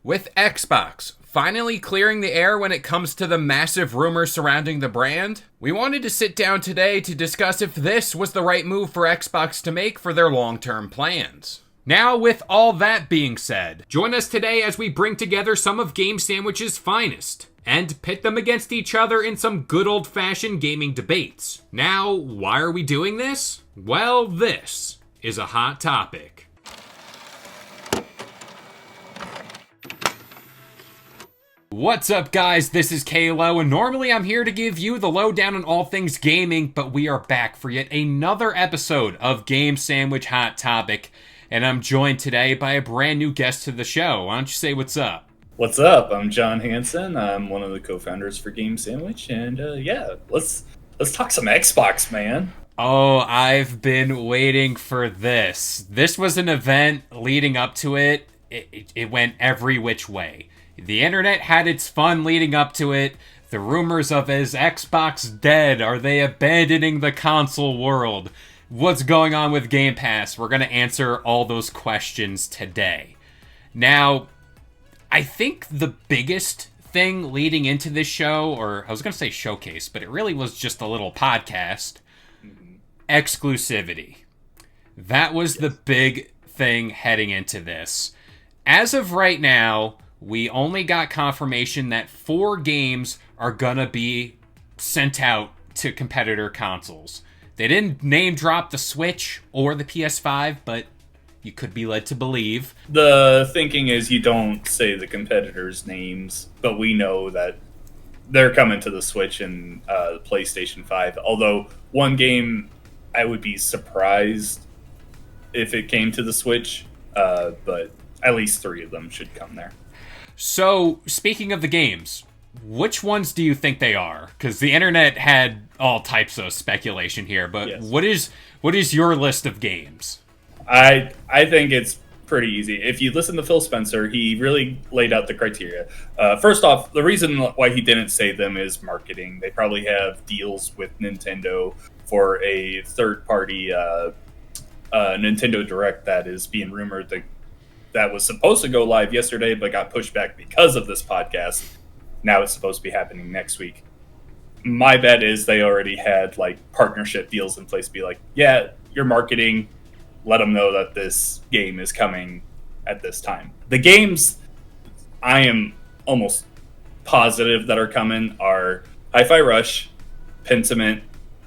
With Xbox finally clearing the air when it comes to the massive rumors surrounding the brand, we wanted to sit down today to discuss if this was the right move for Xbox to make for their long-term plans. Now, with all that being said, join us today as we bring together some of Game Sandwich's finest and pit them against each other in some good old-fashioned gaming debates. Now, why are we doing this? Well, this is a hot topic. What's up, guys? This is Kalo, and normally I'm here to give you the lowdown on all things gaming, but we are back for yet another episode of Game Sandwich Hot Topic, and I'm joined today by a brand new guest to the show. Why don't you say what's up? What's up? I'm John Hansen. I'm one of the co-founders for Game Sandwich, and let's talk some Xbox, man. Oh, I've been waiting for this. This was an event leading up to it. It went every which way. The internet had its fun leading up to it. The rumors of is Xbox dead? Are they abandoning the console world? What's going on with Game Pass? We're going to answer all those questions today. Now, I think the biggest thing leading into this show, or I was going to say showcase, but it really was just a little podcast, exclusivity. That was the big thing heading into this. As of right now, we only got confirmation that 4 games are gonna be sent out to competitor consoles. They didn't name drop the Switch or the PS5, but you could be led to believe. The thinking is you don't say the competitors' names, but we know that they're coming to the Switch and the PlayStation 5. Although one game, I would be surprised if it came to the Switch, but at least 3 of them should come there. So, speaking of the games, which ones do you think they are? Because the internet had all types of speculation here, but yes. What is your list of games? I think it's pretty easy. If you listen to Phil Spencer, he really laid out the criteria. First off, the reason why he didn't say them is marketing. They probably have deals with Nintendo for a third-party Nintendo Direct that is being rumored that was supposed to go live yesterday, but got pushed back because of this podcast. Now it's supposed to be happening next week. My bet is they already had like partnership deals in place to be like, yeah, your marketing, let them know that this game is coming at this time. The games I am almost positive that are coming are Hi-Fi Rush, Pentiment,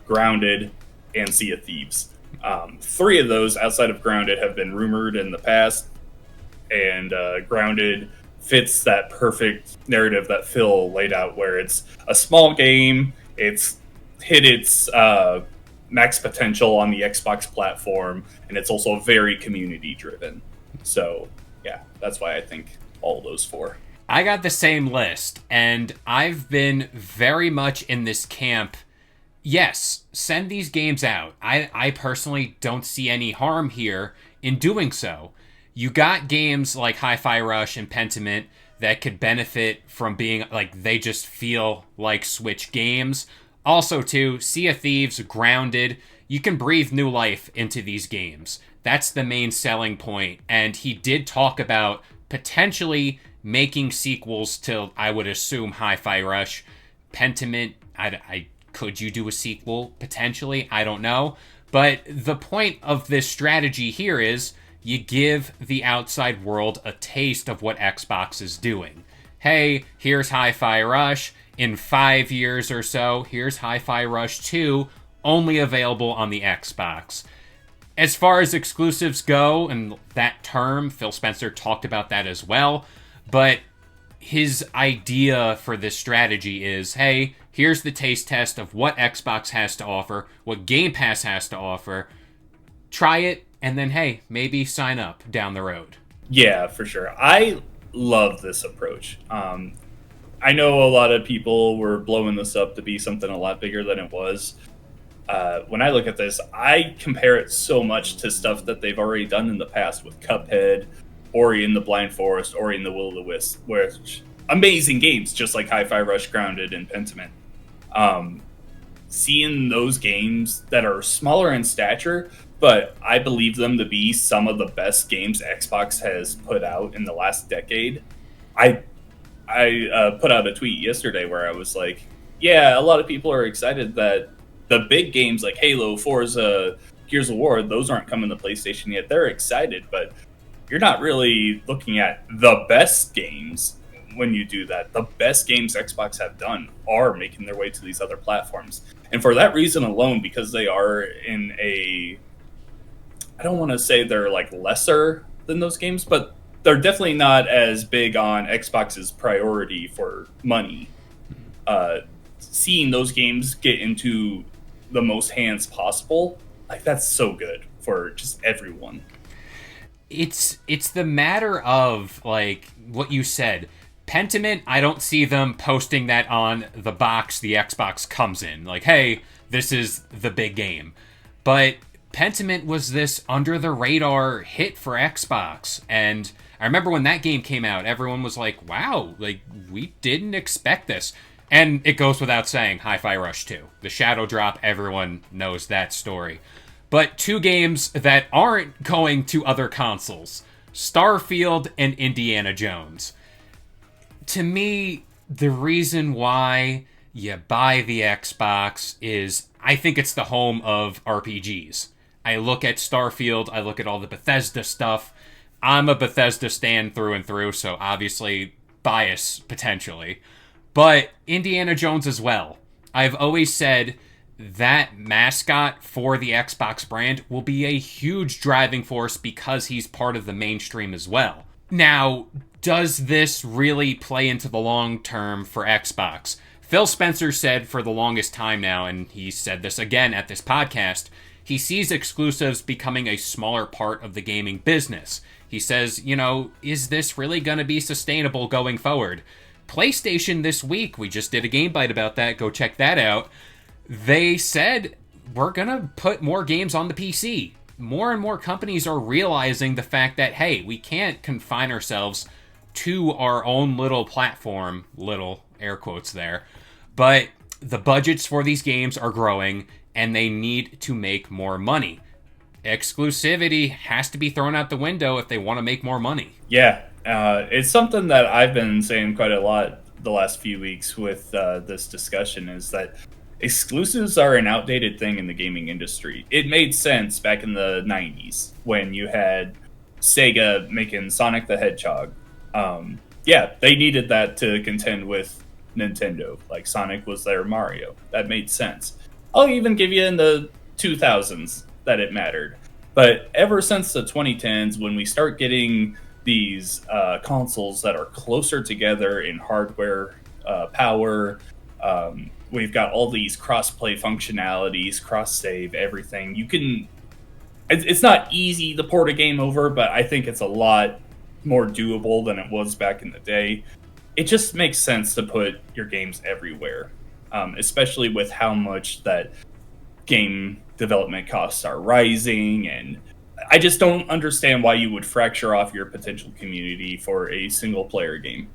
Grounded, and Sea of Thieves. 3 of those outside of Grounded have been rumored in the past. And Grounded fits that perfect narrative that Phil laid out, where it's a small game, it's hit its max potential on the Xbox platform, and it's also very community-driven. So, yeah, that's why I think all those 4. I got the same list, and I've been very much in this camp. Yes, send these games out. I personally don't see any harm here in doing so. You got games like Hi-Fi Rush and Pentiment that could benefit from being like they just feel like Switch games. Also, too, Sea of Thieves, Grounded, you can breathe new life into these games. That's the main selling point. And he did talk about potentially making sequels to, I would assume, Hi-Fi Rush. Pentiment, could you do a sequel? Potentially, I don't know. But the point of this strategy here is you give the outside world a taste of what Xbox is doing. Hey, here's Hi-Fi Rush. In 5 years or so, here's Hi-Fi Rush 2, only available on the Xbox. As far as exclusives go, and that term, Phil Spencer talked about that as well, but his idea for this strategy is, hey, here's the taste test of what Xbox has to offer, what Game Pass has to offer. Try it, and then, hey, maybe sign up down the road. Yeah, for sure. I love this approach. I know a lot of people were blowing this up to be something a lot bigger than it was. When I look at this, I compare it so much to stuff that they've already done in the past with Cuphead, Ori and the Blind Forest, Ori and the Will of the Wisp, which amazing games, just like Hi-Fi Rush, Grounded, and Pentiment. Seeing those games that are smaller in stature, but I believe them to be some of the best games Xbox has put out in the last decade, I put out a tweet yesterday where I was like, yeah, a lot of people are excited that the big games like Halo, Forza, Gears of War, those aren't coming to PlayStation yet. They're excited, but you're not really looking at the best games when you do that. The best games Xbox have done are making their way to these other platforms. And for that reason alone, because they are in a, I don't want to say they're like lesser than those games, but they're definitely not as big on Xbox's priority for money. Seeing those games get into the most hands possible, like that's so good for just everyone. It's the matter of like what you said. Pentiment, I don't see them posting that on the box the Xbox comes in. Like, hey, this is the big game. But Pentiment was this under the radar hit for Xbox, and I remember when that game came out, everyone was like, wow, like we didn't expect this. And it goes without saying, Hi-Fi Rush 2. The Shadow Drop, everyone knows that story. But two games that aren't going to other consoles, Starfield and Indiana Jones. To me, the reason why you buy the Xbox is I think it's the home of RPGs. I look at Starfield, I look at all the Bethesda stuff. I'm a Bethesda stan through and through, so obviously bias potentially. But Indiana Jones as well. I've always said that mascot for the Xbox brand will be a huge driving force because he's part of the mainstream as well. Now, does this really play into the long term for Xbox? Phil Spencer said for the longest time now, and he said this again at this podcast, he sees exclusives becoming a smaller part of the gaming business. He says, you know, is this really going to be sustainable going forward? PlayStation this week, we just did a Game Bite about that, go check that out. They said, we're going to put more games on the PC. More and more companies are realizing the fact that, hey, we can't confine ourselves to our own little platform, little air quotes there, but the budgets for these games are growing and they need to make more money. Exclusivity has to be thrown out the window if they want to make more money. Yeah, it's something that I've been saying quite a lot the last few weeks with this discussion is that exclusives are an outdated thing in the gaming industry. It made sense back in the 90s when you had Sega making Sonic the Hedgehog. Yeah, they needed that to contend with Nintendo. Like Sonic was their Mario. That made sense. I'll even give you in the 2000s that it mattered. But ever since the 2010s, when we start getting these consoles that are closer together in hardware power, we've got all these cross-play functionalities, cross-save, everything. You can... It's not easy to port a game over, but I think it's a lot more doable than it was back in the day. It just makes sense to put your games everywhere, especially with how much that game development costs are rising, and I just don't understand why you would fracture off your potential community for a single-player game.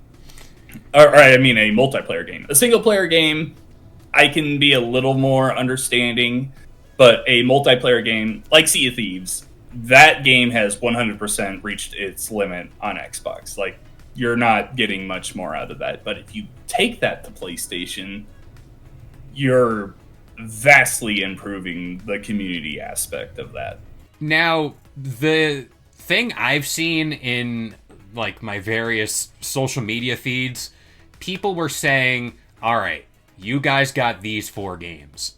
Or I mean a multiplayer game. A single-player game, I can be a little more understanding, but a multiplayer game like Sea of Thieves, that game has 100% reached its limit on Xbox. Like, you're not getting much more out of that. But if you take that to PlayStation, you're vastly improving the community aspect of that. Now, the thing I've seen in like my various social media feeds, people were saying, all right, you guys got these 4 games.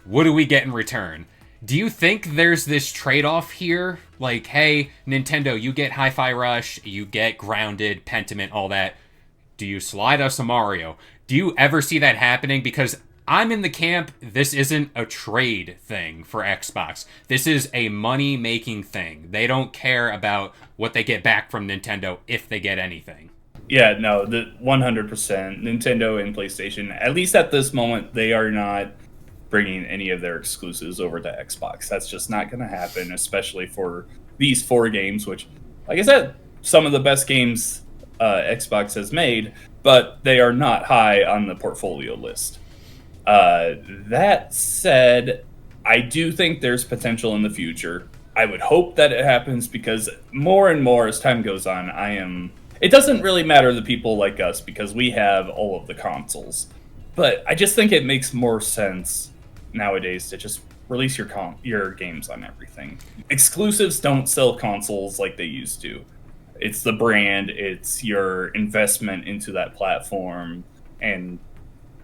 What do we get in return? Do you think there's this trade-off here? Like, hey, Nintendo, you get Hi-Fi Rush, you get Grounded, Pentiment, all that. Do you slide us a Mario? Do you ever see that happening? Because I'm in the camp, this isn't a trade thing for Xbox. This is a money-making thing. They don't care about what they get back from Nintendo if they get anything. Yeah, no, the 100%. Nintendo and PlayStation, at least at this moment, they are not bringing any of their exclusives over to Xbox. That's just not going to happen, especially for these 4 games, which, like I said, some of the best games Xbox has made, but they are not high on the portfolio list. That said, I do think there's potential in the future. I would hope that it happens because more and more as time goes on, It doesn't really matter to people like us because we have all of the consoles. But I just think it makes more sense nowadays to just release your games on everything. Exclusives don't sell consoles like they used to. It's the brand, it's your investment into that platform, and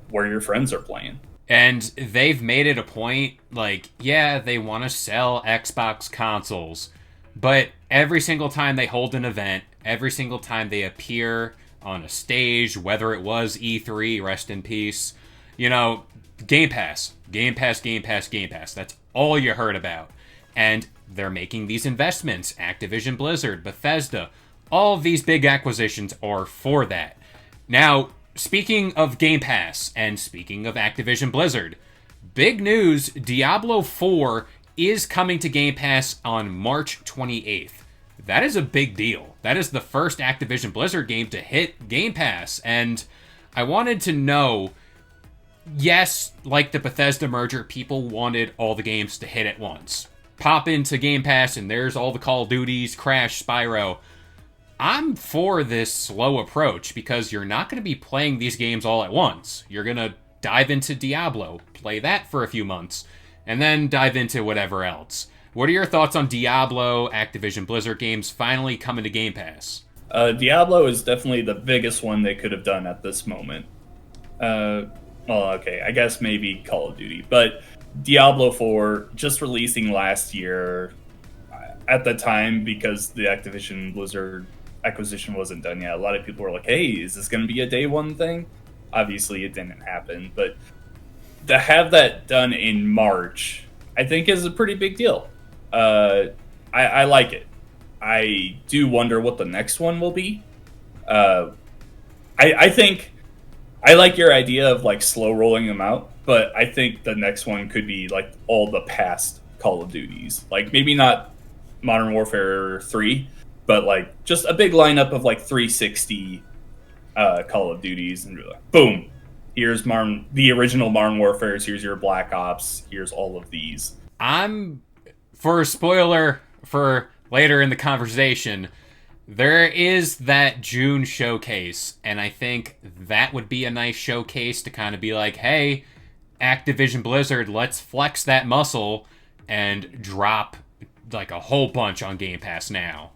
where your friends are playing. And they've made it a point, like, yeah, they want to sell Xbox consoles, but every single time they hold an event, every single time they appear on a stage, whether it was E3, rest in peace, you know, Game Pass, Game Pass, Game Pass, Game Pass. That's all you heard about. And they're making these investments. Activision Blizzard, Bethesda, all of these big acquisitions are for that. Now, speaking of Game Pass and speaking of Activision Blizzard, big news, Diablo 4 is coming to Game Pass on March 28th. That is a big deal. That is the first Activision Blizzard game to hit Game Pass. And I wanted to know, yes, like the Bethesda merger, people wanted all the games to hit at once. Pop into Game Pass and there's all the Call of Duties, Crash, Spyro. I'm for this slow approach because you're not going to be playing these games all at once. You're going to dive into Diablo, play that for a few months, and then dive into whatever else. What are your thoughts on Diablo, Activision Blizzard games finally coming to Game Pass? Diablo is definitely the biggest one they could have done at this moment. Well, okay, I guess maybe Call of Duty, but Diablo 4 just releasing last year at the time because the Activision Blizzard acquisition wasn't done yet. A lot of people were like, hey, is this going to be a day one thing? Obviously, it didn't happen, but to have that done in March, I think is a pretty big deal. I like it. I do wonder what the next one will be. I think I like your idea of like slow rolling them out, but I think the next one could be like all the past Call of Duties. Like maybe not Modern Warfare 3, but like just a big lineup of like 360 Call of Duties and like, boom, here's the original Modern Warfares, here's your Black Ops, here's all of these. I'm, for a spoiler for later in the conversation, there is that June showcase, and I think that would be a nice showcase to kind of be like, hey, Activision Blizzard, let's flex that muscle and drop like a whole bunch on Game Pass now.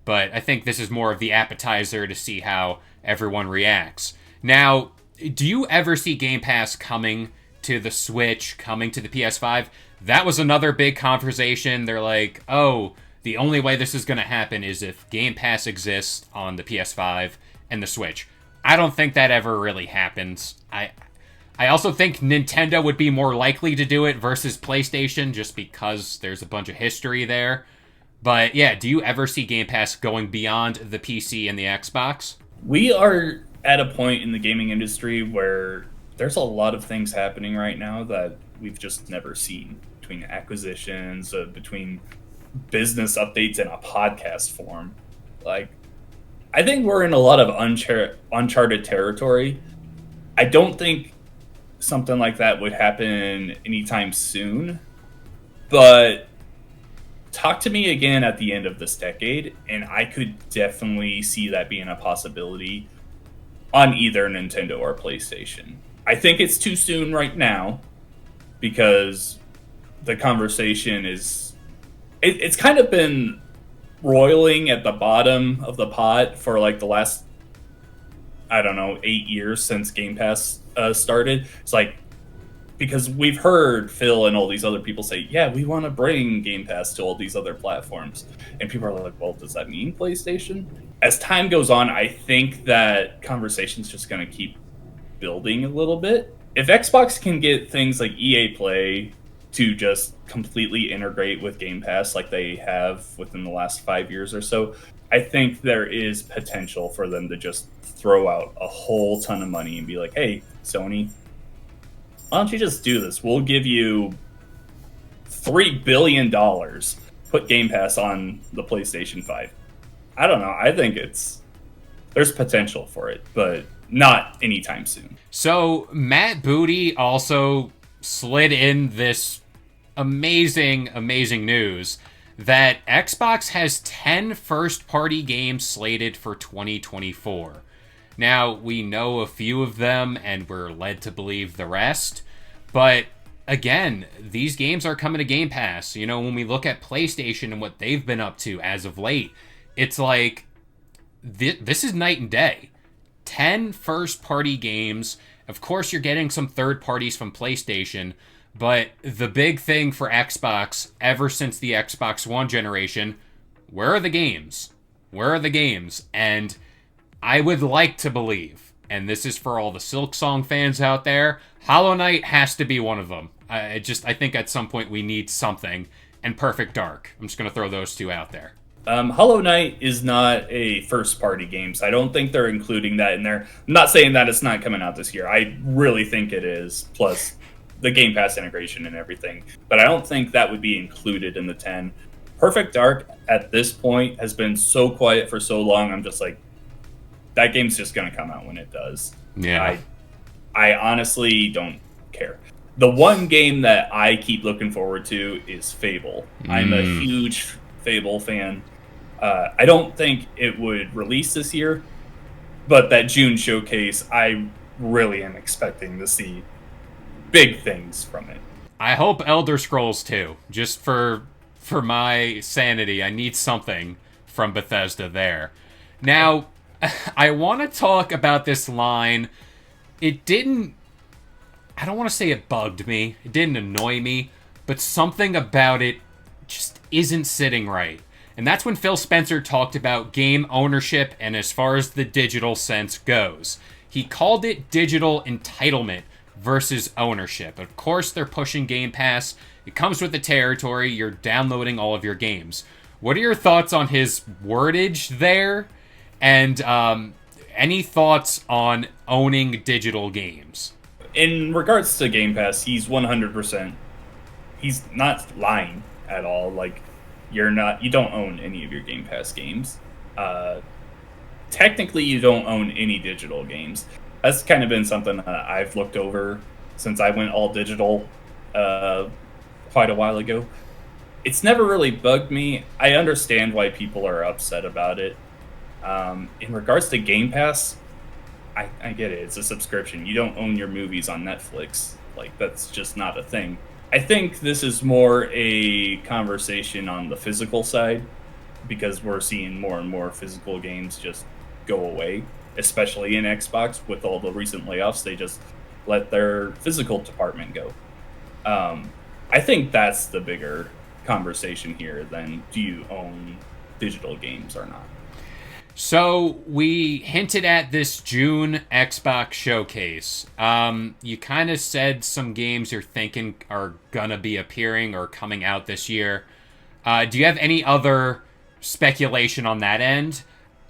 But I think this is more of the appetizer to see how everyone reacts. Now, do you ever see Game Pass coming to the Switch, coming to the PS5? That was another big conversation. They're like, oh, the only way this is going to happen is if Game Pass exists on the PS5 and the Switch. I don't think that ever really happens. I also think Nintendo would be more likely to do it versus PlayStation just because there's a bunch of history there. But yeah, do you ever see Game Pass going beyond the PC and the Xbox? We are at a point in the gaming industry where there's a lot of things happening right now that we've just never seen, between acquisitions, between business updates in a podcast form. Like, I think we're in a lot of uncharted territory. I don't think something like that would happen anytime soon, but talk to me again at the end of this decade, and I could definitely see that being a possibility on either Nintendo or PlayStation. I think it's too soon right now because the conversation is... It's kind of been roiling at the bottom of the pot for like the last, I don't know, 8 years since Game Pass started. It's like, because we've heard Phil and all these other people say, yeah, we want to bring Game Pass to all these other platforms. And people are like, well, does that mean PlayStation? As time goes on, I think that conversation's just going to keep building a little bit. If Xbox can get things like EA Play to just completely integrate with Game Pass like they have within the last 5 years or so, I think there is potential for them to just throw out a whole ton of money and be like, hey, Sony, why don't you just do this? We'll give you $3 billion. Put Game Pass on the PlayStation 5. I don't know. I think there's potential for it, but not anytime soon. So Matt Booty also slid in this amazing news that Xbox has 10 first party games slated for 2024. Now, we know a few of them and we're led to believe the rest, but again, these games are coming to Game Pass. You know, when we look at PlayStation and what they've been up to as of late, it's like this is night and day. 10 first party games. Of course, you're getting some third parties from PlayStation, but the big thing for Xbox ever since the Xbox One generation, where are the games? Where are the games? And I would like to believe, and this is for all the Silksong fans out there, Hollow Knight has to be one of them. I think at some point we need something, and Perfect Dark. I'm just going to throw those two out there. Hollow Knight is not a first-party game, so I don't think they're including that in there. I'm not saying that it's not coming out this year. I really think it is, plus the Game Pass integration and everything. But I don't think that would be included in the 10. Perfect Dark, at this point, has been so quiet for so long, I'm just like, that game's just going to come out when it does. Yeah. I honestly don't care. The one game that I keep looking forward to is Fable. I'm a huge Fable fan. I don't think it would release this year, but that June showcase, I really am expecting to see big things from it. I hope Elder Scrolls 2, just for my sanity. I need something from Bethesda there. Now, I want to talk about this line. It didn't... I don't want to say it bugged me. It didn't annoy me. But something about it just isn't sitting right. And that's when Phil Spencer talked about game ownership and as far as the digital sense goes. He called it digital entitlement versus ownership. Of course, they're pushing Game Pass. It comes with the territory. You're downloading all of your games. What are your thoughts on his wordage there? And any thoughts on owning digital games? In regards to Game Pass, he's 100%. He's not lying at all. Like, you don't own any of your Game Pass games. Technically, you don't own any digital games. That's kind of been something that I've looked over since I went all digital quite a while ago. It's never really bugged me. I understand why people are upset about it. In regards to Game Pass, I get it. It's a subscription. You don't own your movies on Netflix. Like, that's just not a thing. I think this is more a conversation on the physical side because we're seeing more and more physical games just go away, especially in Xbox with all the recent layoffs. They just let their physical department go. I think that's the bigger conversation here than do you own digital games or not. So we hinted at this June Xbox showcase. You kind of said some games you're thinking are gonna be appearing or coming out this year. Do you have any other speculation on that end?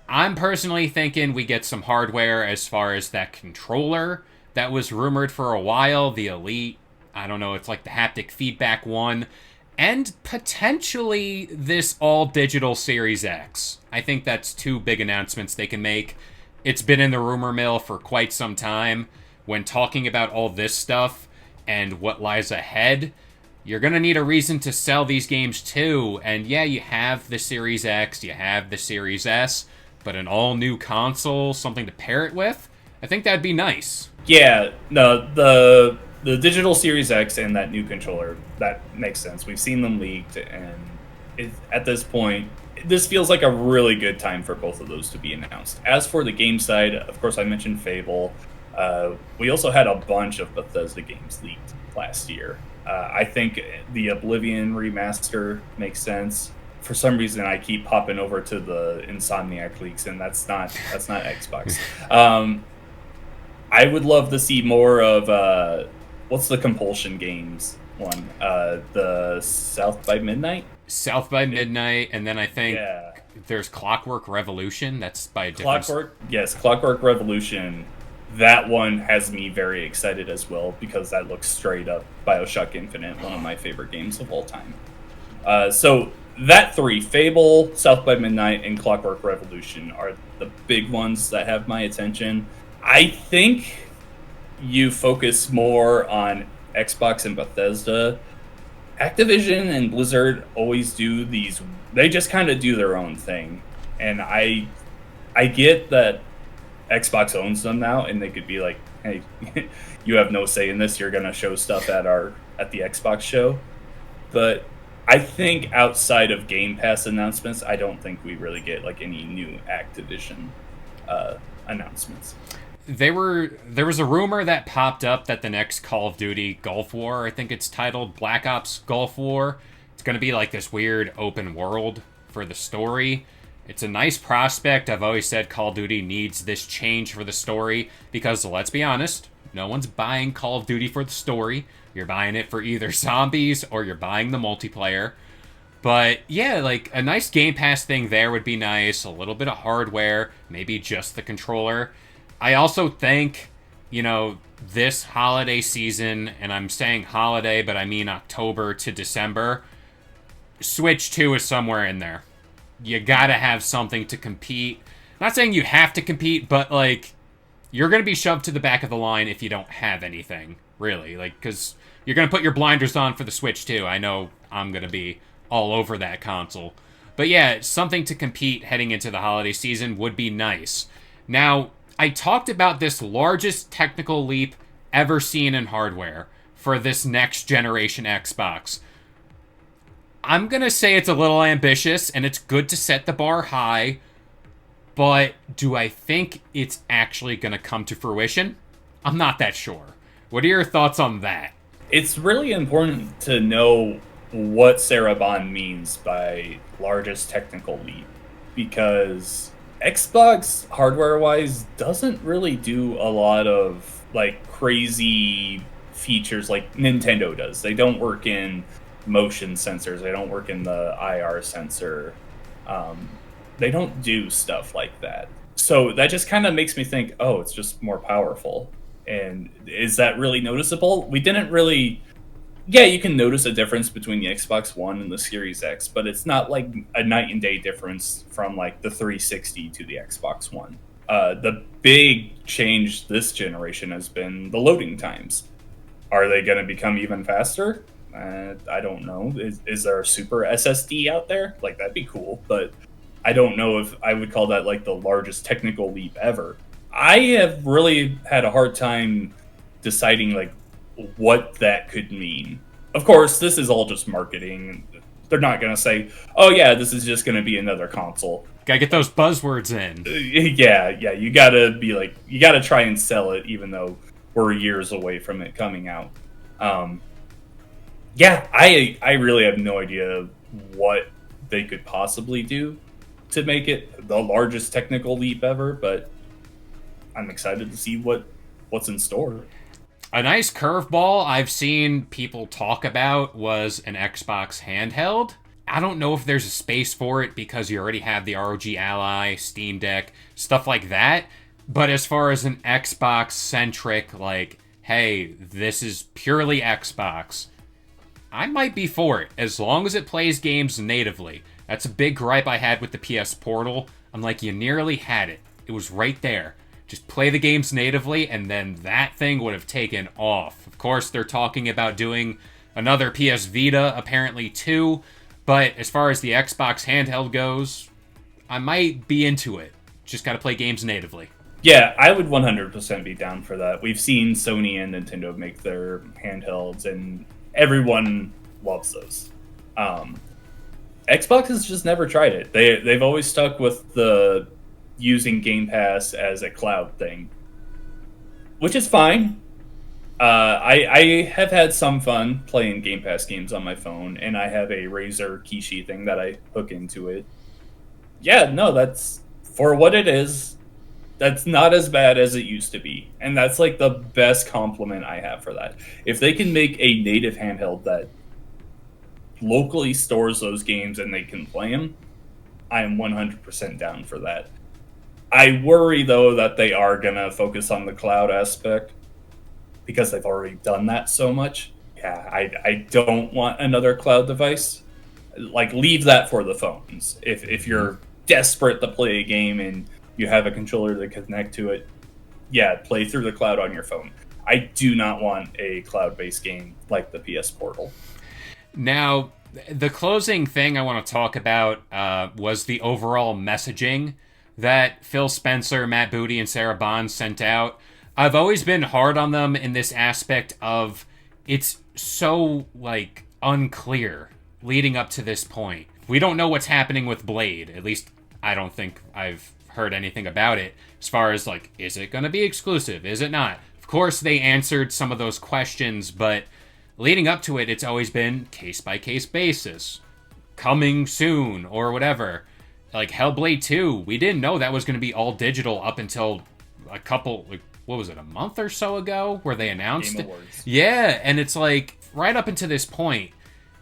I'm personally thinking we get some hardware as far as that controller that was rumored for a while, the Elite. I don't know, it's like the haptic feedback one. And potentially this all-digital Series X. I think that's two big announcements they can make. It's been in the rumor mill for quite some time. When talking about all this stuff and what lies ahead, you're going to need a reason to sell these games too. And yeah, you have the Series X, you have the Series S, but an all-new console, something to pair it with, I think that'd be nice. Yeah, no, the digital Series X and that new controller, that makes sense. We've seen them leaked, and at this point, this feels like a really good time for both of those to be announced. As for the game side, of course, I mentioned Fable. We also had a bunch of Bethesda games leaked last year. I think the Oblivion remaster makes sense. For some reason, I keep popping over to the Insomniac leaks, and that's not Xbox. I would love to see more of what's the Compulsion Games one? The South by Midnight? South by Midnight, and then I think there's Clockwork Revolution. That's by a different... Clockwork Revolution. That one has me very excited as well because that looks straight up BioShock Infinite, one of my favorite games of all time. So that three, Fable, South by Midnight, and Clockwork Revolution, are the big ones that have my attention. I think you focus more on Xbox and Bethesda. Activision and Blizzard always do these. They just kind of do their own thing, and I get that Xbox owns them now, and they could be like, "Hey, you have no say in this. You're gonna show stuff at the Xbox show." But I think outside of Game Pass announcements, I don't think we really get like any new Activision announcements. There was a rumor that popped up that the next Call of Duty Gulf War, I think it's titled Black Ops Gulf War, it's going to be like this weird open world for the story. It's a nice prospect. I've always said Call of Duty needs this change for the story because let's be honest, no one's buying Call of Duty for the story. You're buying it for either zombies or you're buying the multiplayer. But yeah, like a nice Game Pass thing there would be nice. A little bit of hardware, maybe just the controller. I also think, this holiday season, and I'm saying holiday, but I mean October to December, Switch 2 is somewhere in there. You gotta have something to compete. Not saying you have to compete, but like, you're gonna be shoved to the back of the line if you don't have anything, really. Like, because you're gonna put your blinders on for the Switch 2. I know I'm gonna be all over that console. But yeah, something to compete heading into the holiday season would be nice. Now, I talked about this largest technical leap ever seen in hardware for this next generation Xbox. I'm going to say it's a little ambitious and it's good to set the bar high, but do I think it's actually going to come to fruition? I'm not that sure. What are your thoughts on that? It's really important to know what Sarah Bond means by largest technical leap because Xbox hardware wise doesn't really do a lot of like crazy features like Nintendo does. They don't work in motion sensors, they don't work in the IR sensor. They don't do stuff like that. So that just kind of makes me think, oh, it's just more powerful. And is that really noticeable? We didn't really. Yeah, you can notice a difference between the Xbox One and the Series X, but it's not like a night and day difference from like the 360 to the Xbox One. The big change this generation has been the loading times. Are they going to become even faster? I don't know. Is there a super SSD out there? Like, that'd be cool, but I don't know if I would call that like the largest technical leap ever. I have really had a hard time deciding like what that could mean. Of course, this is all just marketing. They're not going to say, "Oh yeah, this is just going to be another console." Gotta get those buzzwords in. Yeah. You gotta be like, you gotta try and sell it, even though we're years away from it coming out. Yeah, I really have no idea what they could possibly do to make it the largest technical leap ever, but I'm excited to see what's in store. A nice curveball I've seen people talk about was an Xbox handheld. I don't know if there's a space for it because you already have the ROG Ally, Steam Deck, stuff like that. But as far as an Xbox centric, like, hey, this is purely Xbox, I might be for it as long as it plays games natively. That's a big gripe I had with the PS Portal. I'm like, you nearly had it. It was right there. Just play the games natively, and then that thing would have taken off. Of course, they're talking about doing another PS Vita, apparently, too. But as far as the Xbox handheld goes, I might be into it. Just gotta play games natively. Yeah, I would 100% be down for that. We've seen Sony and Nintendo make their handhelds, and everyone loves those. Xbox has just never tried it. They've always stuck with the using Game Pass as a cloud thing, which is fine. I have had some fun playing Game Pass games on my phone, and I have a Razer Kishi thing that I hook into it. Yeah, no, that's for what it is. That's not as bad as it used to be, and that's like the best compliment I have for that. If they can make a native handheld that locally stores those games and they can play them, I am 100% down for that. I worry though that they are gonna focus on the cloud aspect because they've already done that so much. Yeah, I don't want another cloud device. Like, leave that for the phones. If you're desperate to play a game and you have a controller to connect to it, yeah, play through the cloud on your phone. I do not want a cloud-based game like the PS Portal. Now, the closing thing I want to talk about was the overall messaging that Phil Spencer, Matt Booty, and Sarah Bond sent out. I've always been hard on them in this aspect of it's so, like, unclear leading up to this point. We don't know what's happening with Blade. At least, I don't think I've heard anything about it. As far as, like, is it going to be exclusive? Is it not? Of course, they answered some of those questions, but leading up to it, it's always been case-by-case basis. Coming soon, or whatever. Like, Hellblade 2, we didn't know that was going to be all digital up until a couple, like, what was it, a month or so ago, where they announced Game it? Awards. Yeah, and it's like, right up until this point,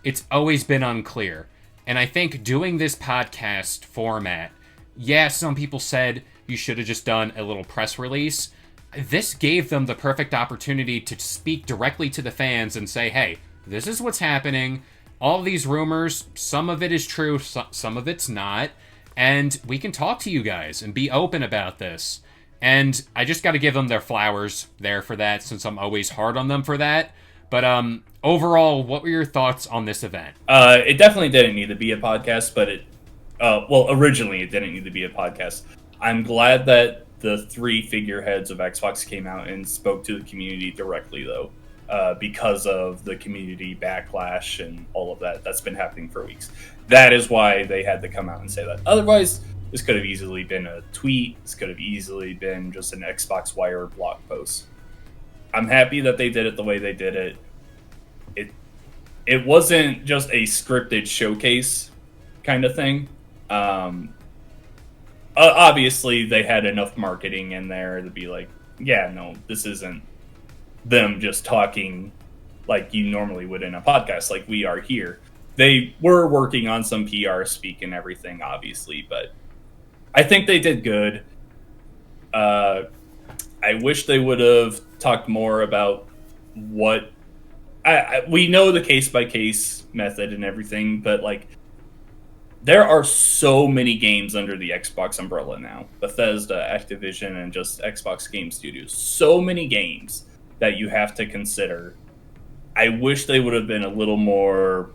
it's always been unclear. And I think doing this podcast format, yeah, some people said you should have just done a little press release. This gave them the perfect opportunity to speak directly to the fans and say, hey, this is what's happening. All these rumors, some of it is true, some of it's not. And we can talk to you guys and be open about this. And I just got to give them their flowers there for that, since I'm always hard on them for that. But overall, what were your thoughts on this event? It definitely didn't need to be a podcast, but originally it didn't need to be a podcast. I'm glad that the three figureheads of Xbox came out and spoke to the community directly, though, because of the community backlash and all of that. That's been happening for weeks. That is why they had to come out and say that. Otherwise, this could have easily been a tweet. This could have easily been just an Xbox Wire blog post. I'm happy that they did it the way they did it. It wasn't just a scripted showcase kind of thing. Obviously, they had enough marketing in there to be like, yeah, no, this isn't them just talking like you normally would in a podcast, like we are here. They were working on some PR speak and everything, obviously, but I think they did good. I wish they would have talked more about what... we know the case-by-case method and everything, but, like, there are so many games under the Xbox umbrella now. Bethesda, Activision, and just Xbox Game Studios. So many games that you have to consider. I wish they would have been a little more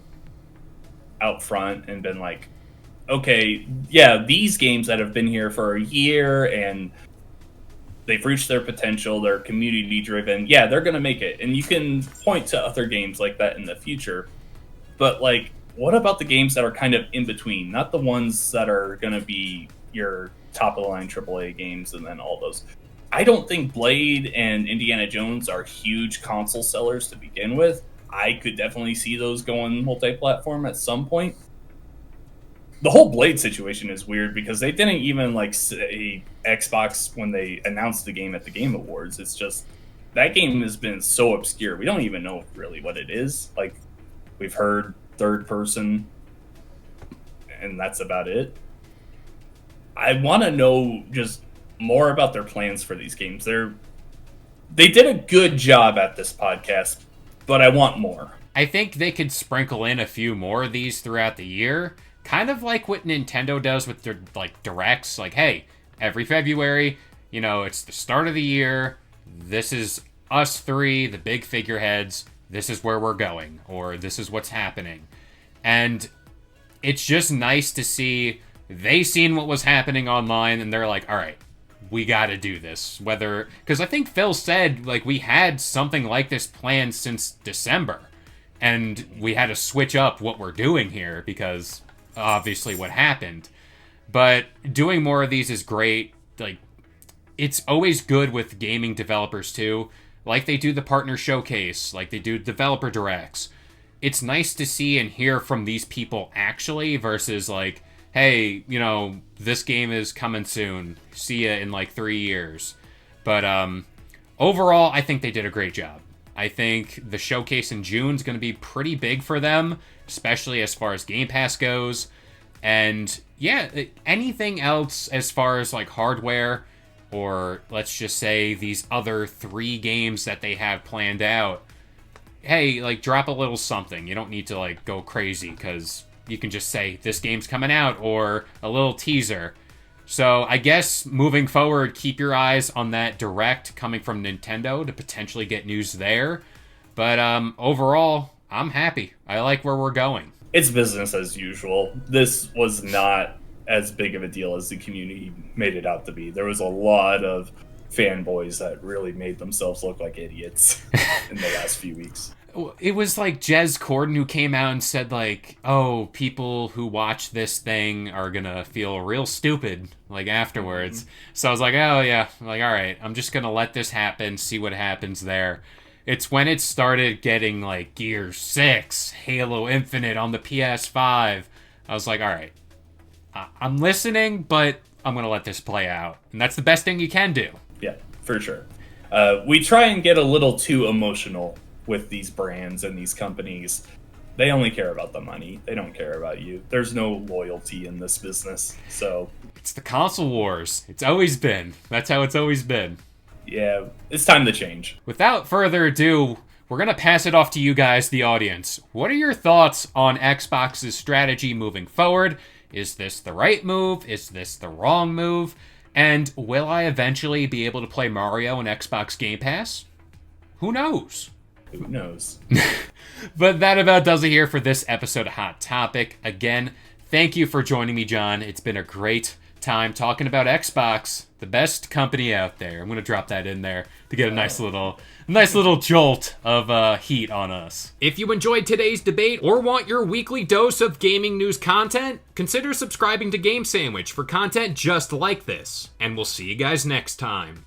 out front and been like, okay, yeah, these games that have been here for a year and they've reached their potential, they're community driven, yeah, they're going to make it. And you can point to other games like that in the future. But, like, what about the games that are kind of in between? Not the ones that are going to be your top-of-the-line AAA games and then all those. I don't think Blade and Indiana Jones are huge console sellers to begin with. I could definitely see those going multi-platform at some point. The whole Blade situation is weird because they didn't even, like, say Xbox when they announced the game at the Game Awards. It's just, that game has been so obscure. We don't even know really what it is. Like, we've heard third person, and that's about it. I want to know just more about their plans for these games. They did a good job at this podcast, but I want more. I think they could sprinkle in a few more of these throughout the year, kind of like what Nintendo does with their, like, directs. Like, hey, every February, you know, it's the start of the year. This is us three, the big figureheads. This is where we're going, or this is what's happening. And it's just nice to see they seen what was happening online, and they're like, all right, we got to do this. Whether, because I think Phil said, like, we had something like this planned since December, and we had to switch up what we're doing here because obviously what happened. But doing more of these is great. Like, it's always good with gaming developers too. Like they do the partner showcase, like they do developer directs. It's nice to see and hear from these people actually versus like, hey, you know, this game is coming soon. See ya in like 3 years. But overall, I think they did a great job. I think the showcase in June is going to be pretty big for them, especially as far as Game Pass goes. And yeah, anything else as far as like hardware, or let's just say these other 3 games that they have planned out, hey, like drop a little something. You don't need to like go crazy because you can just say this game's coming out or a little teaser. So I guess moving forward, keep your eyes on that direct coming from Nintendo to potentially get news there. But overall, I'm happy. I like where we're going. It's business as usual. This was not as big of a deal as the community made it out to be. There was a lot of fanboys that really made themselves look like idiots in the last few weeks. It was like Jez Corden who came out and said, like, oh, people who watch this thing are gonna feel real stupid, like, afterwards. So I was like, oh, yeah. I'm like, all right, I'm just gonna let this happen, see what happens there. It's when it started getting, like, Gear 6, Halo Infinite on the PS5. I was like, all right, I'm listening, but I'm gonna let this play out. And that's the best thing you can do. Yeah, for sure. We try and get a little too emotional with these brands and these companies. They only care about the money. They don't care about you. There's no loyalty in this business. So it's the console wars. It's always been. That's how it's always been. Yeah, it's time to change. Without further ado, we're going to pass it off to you guys, the audience. What are your thoughts on Xbox's strategy moving forward? Is this the right move? Is this the wrong move? And will I eventually be able to play Mario on Xbox Game Pass? Who knows? Who knows? But that about does it here for this episode of Hot Topic. Again, thank you for joining me, John. It's been a great time talking about Xbox, the best company out there. I'm going to drop that in there to get a nice little jolt of heat on us. If you enjoyed today's debate or want your weekly dose of gaming news content, consider subscribing to Game Sandwich for content just like this. And we'll see you guys next time.